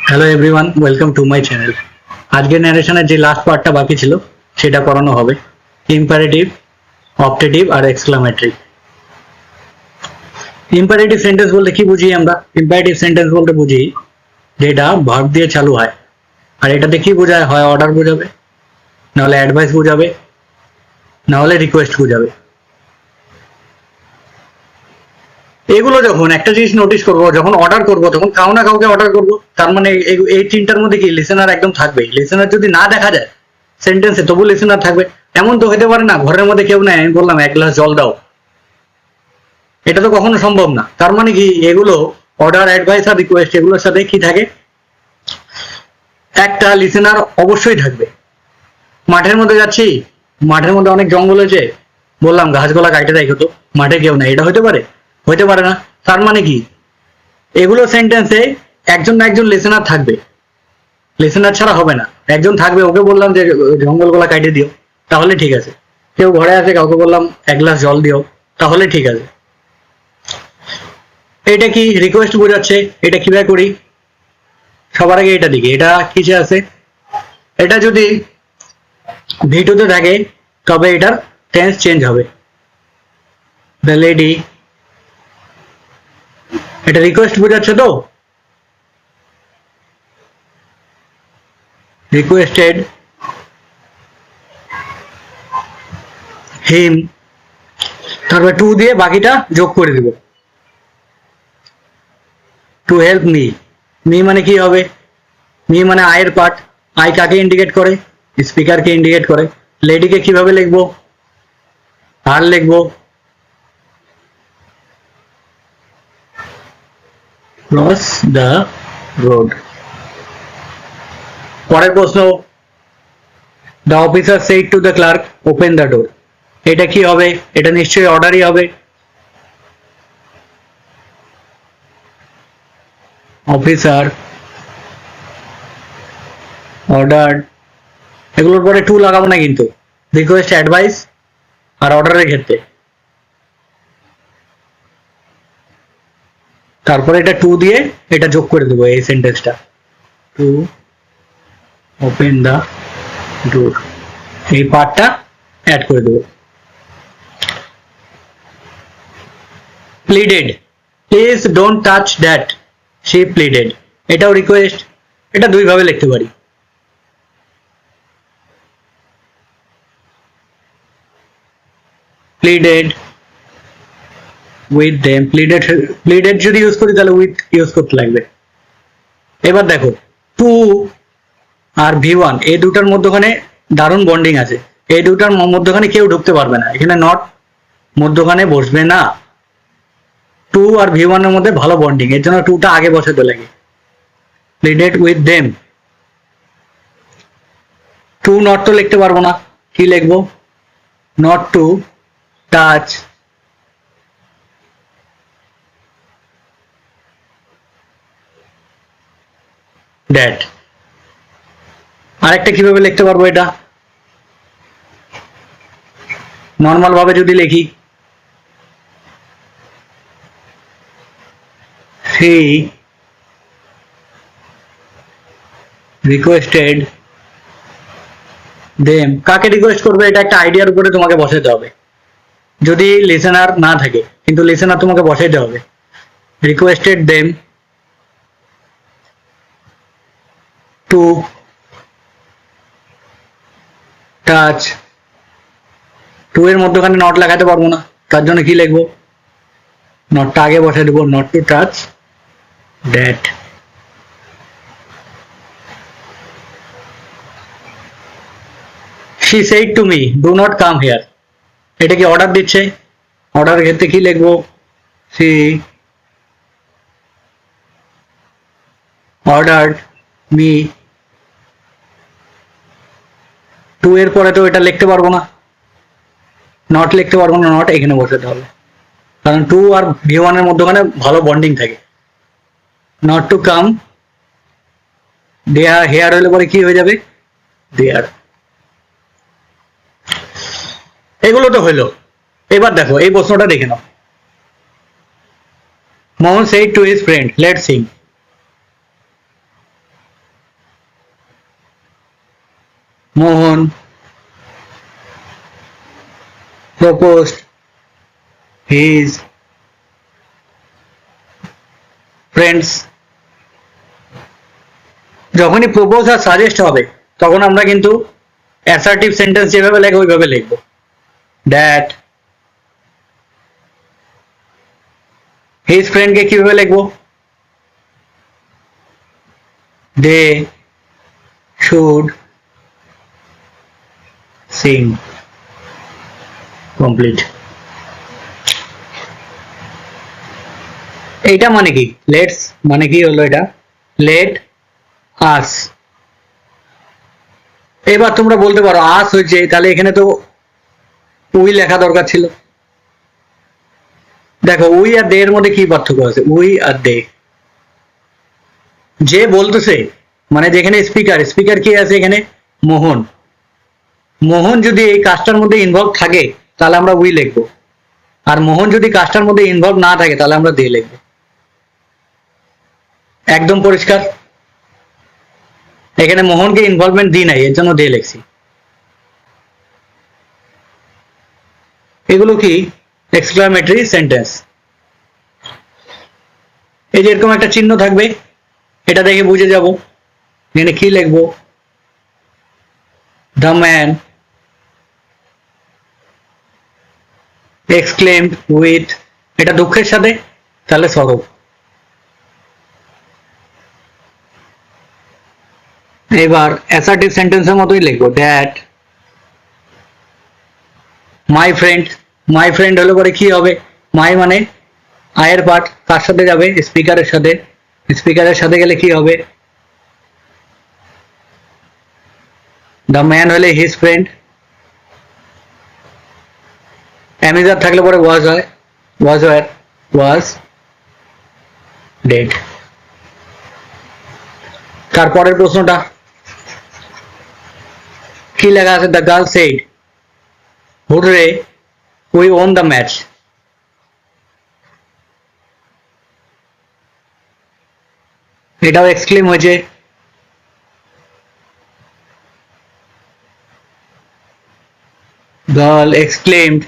Hello everyone, welcome to my channel. আজকের ন্যারেশনের যে last পার্টটা বাকি ছিল সেটা করানো হবে। ইম্পারেটিভ, অপটেটিভ আর এক্সক্লামেটরি। ইম্পারেটিভ সেন্টেন্স বলতে কি বুঝি আমরা? ইম্পারেটিভ সেন্টেন্স বলতে বুঝি যেটা ভার্ব দিয়ে চালু হয়, আর এটাতে কি বোঝায়? হয় অর্ডার বোঝাবে, নাহলে অ্যাডভাইস বোঝাবে, নাহলে রিকোয়েস্ট বোঝাবে। এগুলো যখন একটা জিনিস নোটিস করবো, যখন অর্ডার করবো তখন কাউ না কাউকে অর্ডার করবো, তার মানে এই তিনটার মধ্যে কি লিসেনার একদম থাকবেই। লিসেনার যদি না দেখা যায় সেন্টেন্সে, তবু লিসেনার থাকবে। এমন তো হতে পারে না ঘরের মধ্যে কেউ নেই, আমি বললাম এক গ্লাস জল দাও, এটা তো কখনো সম্ভব না। তার মানে কি এগুলো অর্ডার, অ্যাডভাইস আর রিকোয়েস্ট, এগুলোর সাথে কি থাকে? একটা লিসেনার অবশ্যই থাকবে। মাঠের মধ্যে যাচ্ছি, মাঠের মধ্যে অনেক জঙ্গল হয়েছে, বললাম গাছগুলা কাটে রাখো তো, মাঠে কেউ নেই, এটা হতে পারে? হতে পারে না। তার মানে কি এগুলো সেন্টেন্সে একজন না একজন লিসেনার থাকবে, লিসেনার ছাড়া হবে না, একজন থাকবে। ওকে বললাম যে জঙ্গলগুলা কাটে দিও, তাহলে ঠিক আছে। কেউ ঘরে আছে, কাউকে বললাম এক গ্লাস জল দিও, তাহলে ঠিক আছে। এটা কি রিকোয়েস্ট বোঝাচ্ছে? এটা কিভাবে করি? সবার আগে এটা দিকে, এটা কিসে আছে? এটা যদি ভিটুতে থাকে তবে এটার টেন্স চেঞ্জ হবে। দ্য লেডি, এটা রিকোয়েস্ট বোঝাচ্ছে তো, রিকোয়েস্টেড হিম, তারপর টু দিয়ে বাকিটা যোগ করে দিব। টু হেল্প মি, মি মানে কি হবে? মি মানে আয়ের পার্ট। আই কাকে ইন্ডিকেট করে? স্পিকারকে ইন্ডিকেট করে। লেডিকে কিভাবে লিখবো? আর লিখবো ক্রস দ্য রোড। পরের প্রশ্ন, the officer said to the clerk open the door. এটা কি হবে? এটা নিশ্চয়ই অর্ডারই হবে। অফিসার অর্ডার, এগুলোর পরে টু লাগাবো না কিন্তু, রিকোয়েস্ট, অ্যাডভাইস আর অর্ডারের ক্ষেত্রে। তারপরে এটা টু দিয়ে এটা যোগ করে দেবো, এই সেন্টেন্সটা, টু ওপেন দা ডোর, এই পার্টটা অ্যাড করে দেবো। Pleaded, please don't touch that, say pleaded, এটাও রিকোয়েস্ট। এটা দুই ভাবে লিখতে পারি। Pleaded with them, pleaded, pleaded যদি ইউজ করি তাহলে উইথ ইউজ করতে লাগবে। এবার দেখো, টু আর ভি1 এই দুটার মধ্যখানে দারুণ বন্ডিং আছে। এই দুটার মধ্যখানে কেউ ঢুকতে পারবে না, এখানে নট মধ্যখানে বসবে না। টু আর ভি1 এর মধ্যে ভালো বন্ডিং, এর জন্য টুটা আগে বসাতে লাগে। Pleaded with them, to not তো লিখতে পারবো না, কি লিখবো? Not to touch that. আরেকটা কিভাবে লিখতে পারবো? এটা নর্মাল ভাবে যদি লিখি, he requested them, কাকে রিকোয়েস্ট করবে এটা একটা আইডিয়ার উপরে তোমাকে বসাতে হবে, যদি লিসেনার না থাকে, কিন্তু লিসেনার তোমাকে বসাইতে হবে। Requested them to touch, to এর মধ্যখানে নট লাগাতে পারবো না, তার জন্য কি লিখবো? নটটা আগে বসাই দেবো, not to touch that. she said to me do not come here, এটা কি অর্ডার দিচ্ছে? অর্ডারের ক্ষেত্রে কি লিখবো? she ordered me, টু এর পরে তো এটা লিখতে পারবো না, নট লিখতে পারবো না, নট এখানে বসাতে হবে, কারণ টু আর ভি1 এর মধ্যখানে ভালো বন্ডিং থাকে। Not to come there, here হলে পরে কি হয়ে যাবে? দেয়ার। এগুলো তো হইলো। এবার দেখো এই প্রশ্নটা দেখে নাও। মোহন said to his friend let's sing, Mohan proposed his friends. যখনই প্রপোজ আর সাজেস্ট হবে তখন আমরা কিন্তু অ্যাসার্টিভ সেন্টেন্স যেভাবে লেখো ওইভাবে লিখবো। দ্যাট হিজ ফ্রেন্ডকে কিভাবে লিখবো? They should sing. কমপ্লিট। এইটা মানে কি? লেটস মানে কি হলো এটা? Let us. এবার তোমরা বলতে পারো আস হয়েছে, তাহলে এখানে তো উই লেখা দরকার ছিল। দেখো উই আর দে এর মধ্যে কি পার্থক্য আছে? উই আর দে, যে বলতেছে মানে যেখানে স্পিকার, স্পিকার কি আছে এখানে? মোহন। মোহন যদি এই কাজটার মধ্যে ইনভলভ থাকে তাহলে আমরা উই লিখবো, আর মোহন যদি কাজটার মধ্যে ইনভলভ না থাকে তাহলে আমরা দে লিখবো। একদম পরিষ্কার। এখানে মোহনকে ইনভলভমেন্ট দিই নাই, এর জন্য দে লিখছি। এগুলো কি? Exclamatory sentence. এই যে এরকম একটা চিহ্ন থাকবে, এটা দেখে বুঝে যাব এখানে কি লিখবো। দ্য ম্যান এক্সক্লেমড উইথ, এটা দুঃখের সাথে, তাহলে সরব। এবার অ্যাসার্টিভ সেন্টেন্সের মতোই লিখবো। That my friend, my friend হলে পরে কি হবে? মাই মানে আয়ের পার্ট, কার সাথে যাবে? স্পিকারের সাথে। স্পিকারের সাথে গেলে কি হবে? দ্য ম্যান হলে হিজ ফ্রেন্ড। অ্যামিজার থাকলে পরে ওয়াজ হয়, ওয়াজ ওয়ার, ওয়াজ ডেড। তারপরের প্রশ্নটা কি লেখা আছে? The girl said hurray we won the match. এটাও এক্সক্লেম হয়েছে। গার্ল এক্সক্লেমড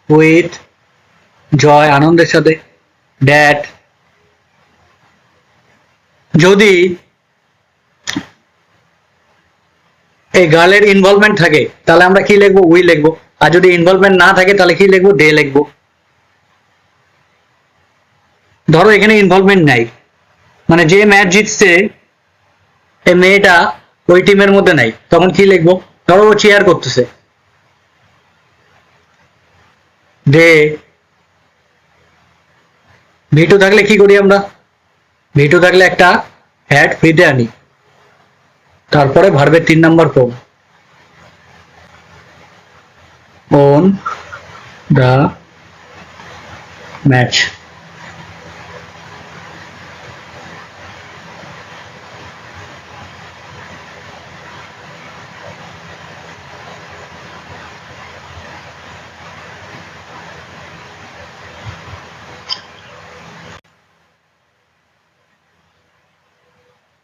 উইথ জয়, আনন্দের সাথে। দ্যাট যদি এই গার্লের ইনভলভমেন্ট থাকে তাহলে আমরা কি লিখবো? উই লিখবো। আর যদি ইনভলভমেন্ট না থাকে তাহলে কি লিখবো? দে লিখবো। ধরো এখানে ইনভলভমেন্ট নাই, মানে যে ম্যাচ জিতছে এই মেয়েটা ওই টিমের মধ্যে নাই, তখন কি লিখবো? ধরো ও চেয়ার করতেছে, দে। ভিটু থাকলে কি করি আমরা? ভিটু থাকলে একটা হ্যাট ফ্রিতে আনি, তারপরে ভার্বের 3 number form on the match.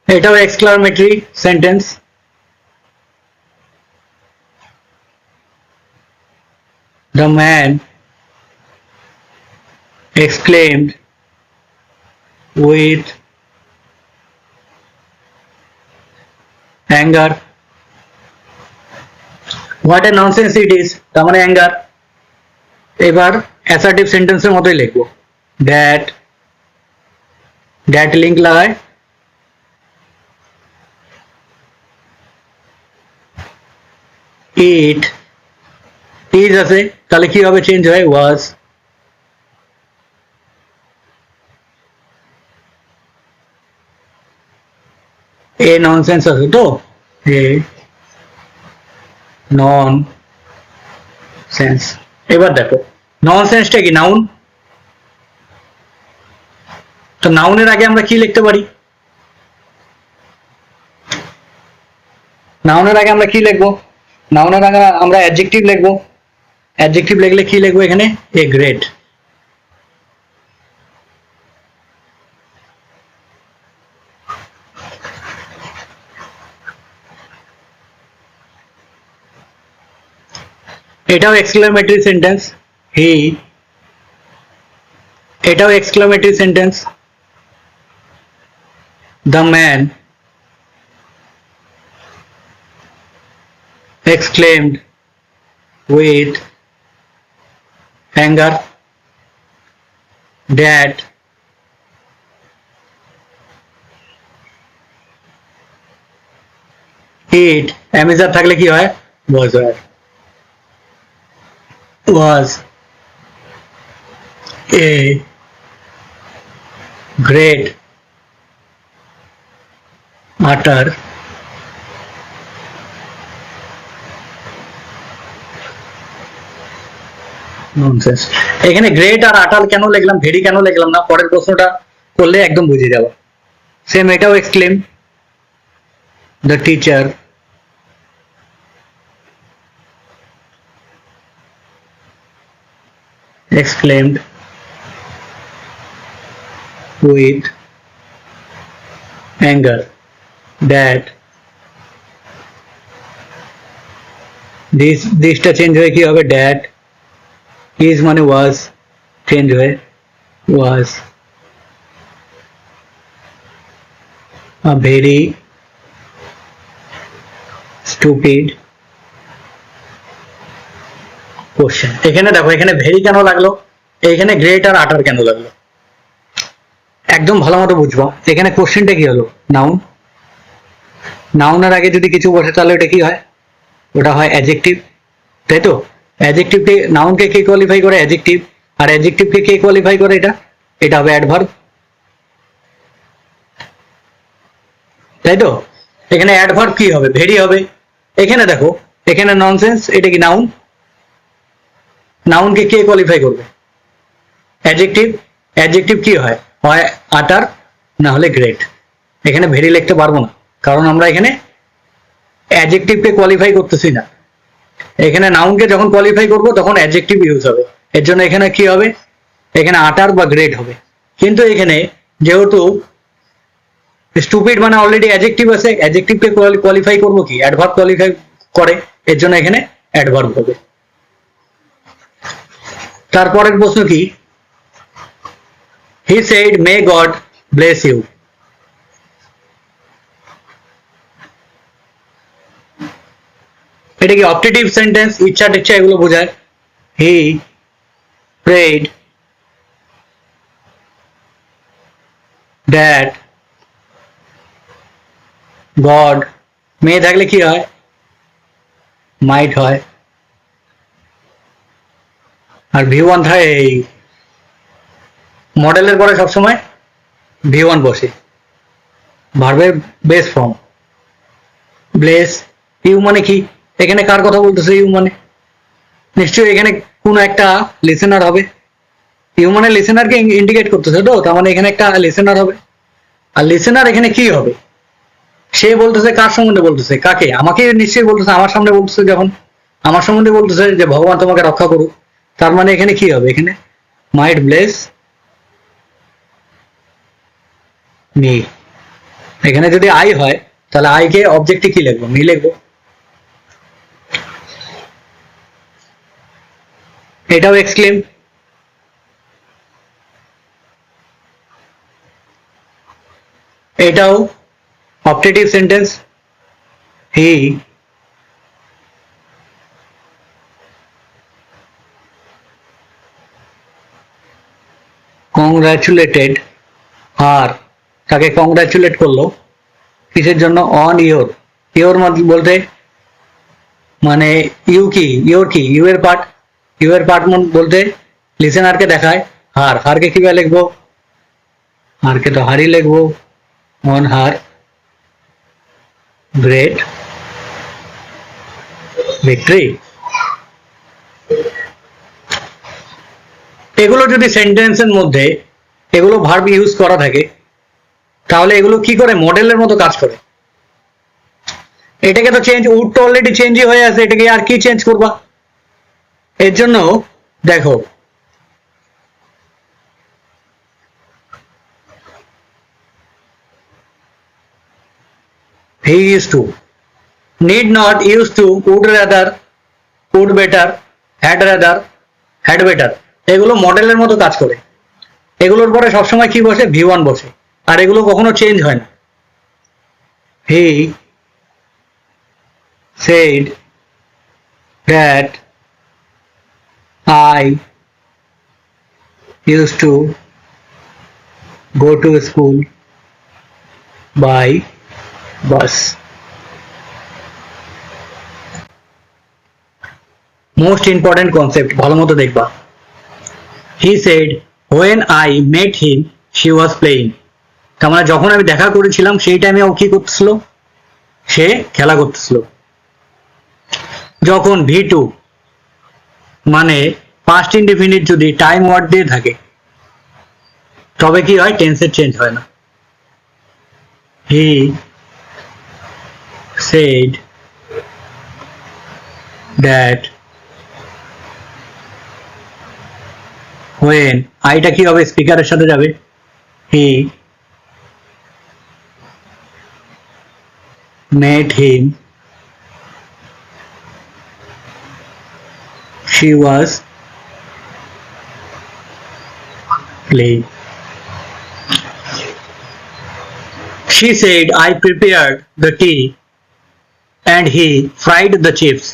এটাও exclamatory sentence. The man exclaimed with anger. What a nonsense it is, তার মানে অ্যাঙ্গার। এবার অ্যাসার্টিভ সেন্টেন্সের মতোই লিখবো। দ্যাট, দ্যাট লিঙ্ক লাগায় ইট ইজ আছে, তাহলে কি হবে? চেঞ্জ হয় ওয়াজ। এ ননসেন্স আছে তো, এ নন সেন্স। এবার দেখো ননসেন্সটা কি? নাউন। তো নাউনের আগে আমরা কি লিখতে পারি? নাউনের আগে আমরা কি লিখবো? নাউনের আগে আমরা অ্যাডজেক্টিভ লিখবো। অ্যাডজেক্টিভ লিখলে কি লিখবো এখানে? A great. এটাও এক্সক্লেমেটরি সেন্টেন্স, হি, এটাও exclamatory sentence, the man exclaimed with anger, that it am is are থাকলে কি হয়, was হয়, was a great utter nonsense. এখানে গ্রেট আর আটাল কেন লিখলাম, ভেরি কেন লিখলাম না, পরের প্রশ্নটা করলে একদম বুঝে যাবো। সেম এটাও exclaim, the teacher exclaimed with anger that দিসটা চেঞ্জ হয়ে কি হবে, that is মানে was চেঞ্জ হয়ে was a very stupid question. এখানে দেখো, এখানে ভেরি কেন লাগলো, এখানে গ্রেট আর আটার কেন লাগলো, একদম ভালো মতো বুঝবো। এখানে কোশ্চেনটা কি হলো, নাউন, নাউনের আগে যদি কিছু বসে তাহলে ওটা কি হয়, ওটা হয় অ্যাডজেক্টিভ, তাই তো। অ্যাডজেক্টিভকে, নাউনকে কে কোয়ালিফাই করে, অ্যাডজেক্টিভ, আর অ্যাডজেক্টিভকে কে কোয়ালিফাই করে, এটা এটা হবে অ্যাডভার্ব, তাই তো। এখানে অ্যাডভার্ব কি হবে, ভেরি হবে। এখানে দেখো, এখানে ননসেন্স, এটা কি নাউন, নাউনকে কে কোয়ালিফাই করবে, অ্যাডজেক্টিভ, অ্যাডজেক্টিভ কি হয়, হয় আটার না হলে গ্রেট। এখানে ভেরি লিখতে পারবো না, কারণ আমরা এখানে অ্যাডজেক্টিভকে কোয়ালিফাই করতেছি না। এখানে নাউনকে যখন কোয়ালিফাই করব তখন অ্যাডজেক্টিভ ইউজ হবে, এর জন্য এখানে কি হবে, এখানে আটার বা গ্রেট হবে। কিন্তু এখানে যেহেতু স্টুপিড মানে অলরেডি অ্যাডজেক্টিভ আছে, অ্যাডজেক্টিভকে কোয়ালিফাই করব কি, অ্যাডভার্ব কোয়ালিফাই করে, এর জন্য এখানে অ্যাডভার্ব হবে। তারপরের প্রশ্ন কি, he said may god bless you, এটা কি অপটেটিভ সেন্টেন্স, ইচ্ছা টিচ্ছা এগুলো বোঝায়। He prayed that god, may থাকলে কি হয়, মাইট হয়, আর ভি1 থাকে, এই মডেলের পরে সবসময় ভি1 বসে, ভার্বের বেস ফর্ম। ব্লেস, ইউ মানে কি, এখানে কার কথা বলতেছে, ইউ মানে নিশ্চয়ই এখানে কোনো একটা লিসেনার হবে, ইউ মানে লিসেনারকে ইন্ডিকেট করতেছে, তো তার মানে এখানে একটা লিসেনার হবে। আর লিসেনার এখানে কি হবে, সে বলতেছে কার সম্বন্ধে বলতেছে, কাকে, আমাকে নিশ্চয়ই বলতেছে, আমার সামনে বলতেছে, যখন আমার সম্বন্ধে বলতেছে যে ভগবান তোমাকে রক্ষা করুক, তার মানে এখানে কি হবে, এখানে মাইট ব্লেস মি। এখানে যদি আই হয় তাহলে আই কে অবজেক্টে কি লিখবো, মি লিখবো। এটাও এক্সক্লেম, এটাও অপটেটিভ সেন্টেন্স, হি কংগ্রাচুলেটেড আর, তাকে কংগ্রাচুলেট করলো কিসের জন্য, অন ইয়োর, ইয়োর বলতে মানে ইউ কি, ইয়োর কি, ইউ এর পার্ট, ইউ এর পার্ট বলতে লিসেনারকে দেখায় হার, হারকে কিভাবে লিখবো, হারকে তো হারই লিখবো, অন হার গ্রেট ভিক্টরি। এগুলো যদি সেন্টেন্সের মধ্যে এগুলো ভার্ব ইউজ করা থাকে তাহলে এগুলো কি করে, মডেলের মতো কাজ করে। এটাকে তো চেঞ্জ, উড তো অলরেডি চেঞ্জই হয়ে আছে, এটাকে আর কি চেঞ্জ করবা। এর জন্য দেখো, he used to, need not, used to, would rather, would better, had rather, had better, এগুলো মডেলের মতো কাজ করে। এগুলোর পরে সবসময় কি বসে? V1 বসে। আর এগুলো কখনো চেঞ্জ হয় না। হি said that I used to go to school by bus. Most important concept, ভালো মতো দেখবা। He said when I met him she was playing. তার মানে যখন আমি দেখা করেছিলাম সেই টাইমে ও কি করতেছিল? সে খেলা করতেছিল। যখন V2 মানে পাস্ট ইনডিফিনিট যদি টাইম ওয়ার্ড দিয়ে থাকে তবে কি হয়? টেন্সের চেঞ্জ হয় না। He said that when আইটা কি হবে? স্পিকারের সাথে যাবে। He met him she was playing. She said I prepared the tea and he fried the chips.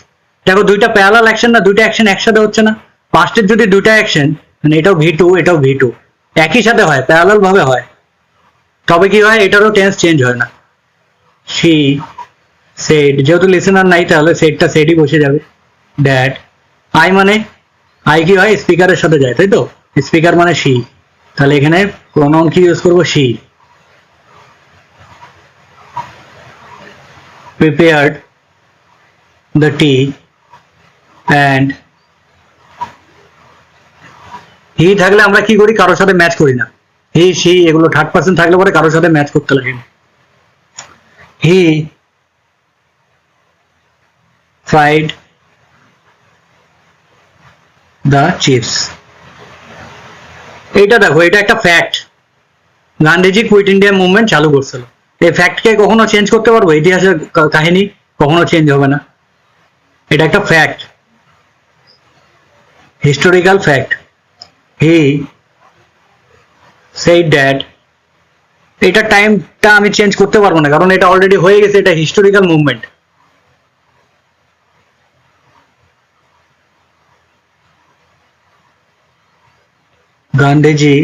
দেখো দুইটা প্যারালাল অ্যাকশন না, দুইটা অ্যাকশন একসাথে হচ্ছে না। পাস্টের যদি দুইটা অ্যাকশন মানে এটাও V2 এটাও V2 একই সাথে হয়, প্যারালাল ভাবে হয়, তবে কি হয়? এটারও টেন্স চেঞ্জ হয় না। She said, যেহেতু লিসেনার নাই তাহলে সেটটা সেটই বসে যাবে। দ্যাট আই মানে আই কি হয়? স্পিকারের সাথে যায়, তাই তো? স্পিকার মানে she, তাহলে এখানে প্রোনাউন কি ইউজ করবো? she prepared the tea and হি থাকলে আমরা কি করি? কারোর সাথে ম্যাচ করি না। হি সি এগুলো থার্ড পার্সন থাকলে পরে কারোর সাথে ম্যাচ করতে লাগে। He fried the chips. এইটা দেখো, এটা একটা fact. Gandhiji quit India movement চালু করছিল। এই ফ্যাক্টকে কখনো চেঞ্জ করতে পারবো? ইতিহাসের কাহিনী কখনো চেঞ্জ হবে না। এটা একটা fact, historical fact. He said that, এটা টাইমটা আমি চেঞ্জ করতে পারবো না কারণ এটা অলরেডি হয়ে গেছে, এটা historical movement. Gandhiji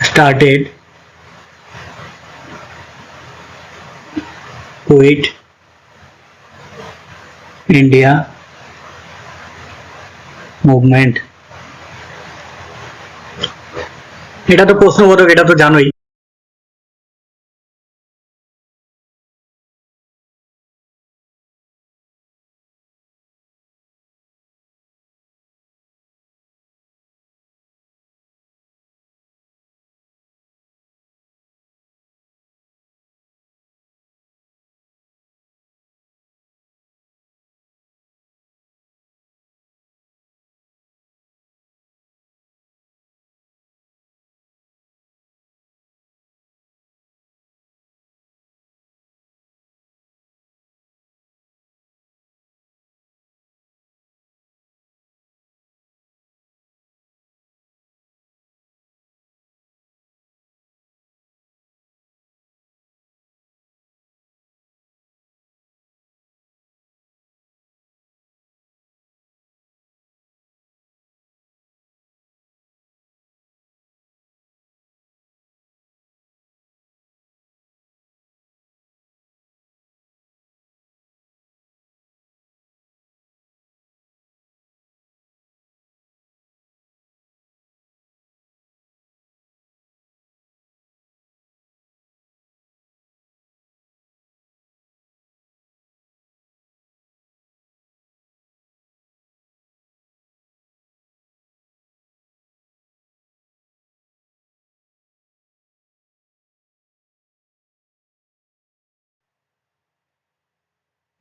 started quit India movement. এটা তো প্রশ্নবোধক, এটা তো জানোই।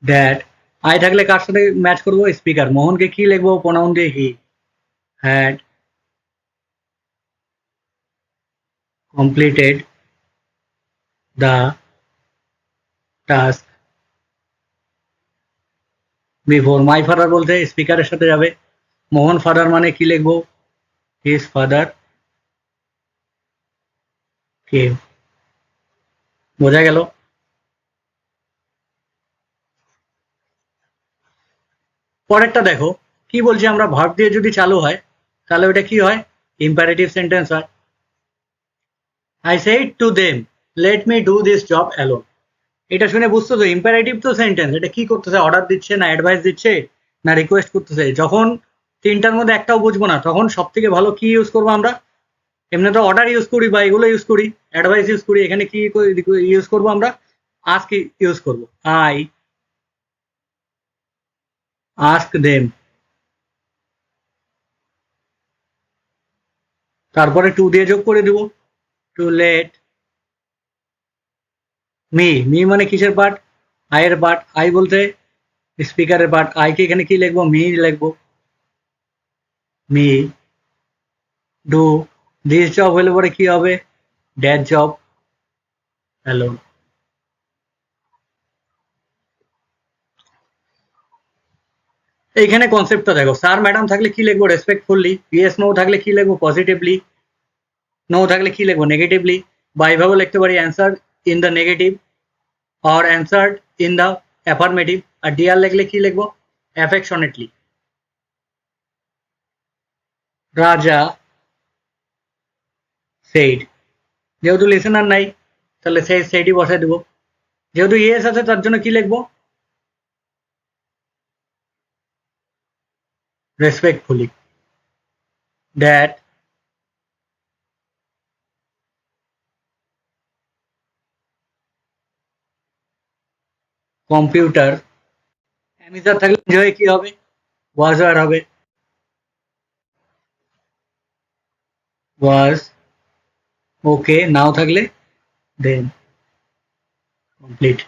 দ্যাট আই থাকলে কার সাথে ম্যাচ করবো? স্পিকার। মোহনকে কি লিখবো? প্রোনাউন দিয়ে he. Had completed the task before. My father বলতে স্পিকারের সাথে যাবে। মোহন ফাদার মানে কি লিখবো? His father came. বোঝা গেল? পরেরটা দেখো কি বলছি, আমরা ভার্ব দিয়ে যদি চালু হয় তাহলে ওটা কি হয়? ইম্পারেটিভ সেন্টেন্স হয়। I said to them let me do this job alone. এটা শুনে বুঝতো তো ইম্পারেটিভ তো সেন্টেন্স, এটা কি করতেছে? অর্ডার দিচ্ছে, না অ্যাডভাইস দিচ্ছে, না রিকোয়েস্ট করতেছে? যখন তিনটার মধ্যে একটাও বুঝবো না তখন সব থেকে ভালো কি ইউজ করবো আমরা? এমনি তো অর্ডার ইউজ করি বা এগুলো ইউজ করি, অ্যাডভাইস ইউজ করি, এখানে কি ইউজ করবো আমরা? আস্ক ইউজ করবো। আই আস্ক দেম, তারপরে টু দিয়ে যোগ করে দিব, টু লেট মি। মি মানে কিসের পার্ট? আয়ের পার্ট। আই বলতে স্পিকারের পার্ট। আইকে এখানে কি লিখবো? মি লিখবো। মি ডু দিস জব হলে পরে কি হবে? That job alone. এইখানে কনসেপ্টটা দেখো, স্যার ম্যাডাম থাকলে কি লিখবো? রেসপেক্টফুলি। ইয়েস নো থাকলে কি লিখবো? পজিটিভলি। নো থাকলে কি লিখবো? নেগেটিভলি। বা এইভাবে লিখতে পারি answer in the negative or answered in the affirmative। আর ডিয়ার লিখলে কি লিখবো? অ্যাফেকশনেটলি। রাজা সেইড, যেহেতু লিসেনার নাই তাহলে সেই সেইডই বসাই দেবো। যেহেতু ইয়েস আছে তার জন্য কি লিখবো? রেসপেক্টফুলি। দ্যাট কম্পিউটার, অ্যামিজার থাকলে এনজয় কি হবে? ওয়াজ আর হবে, ওয়াজ ওকে। নাও থাকলে দেন। কমপ্লিট।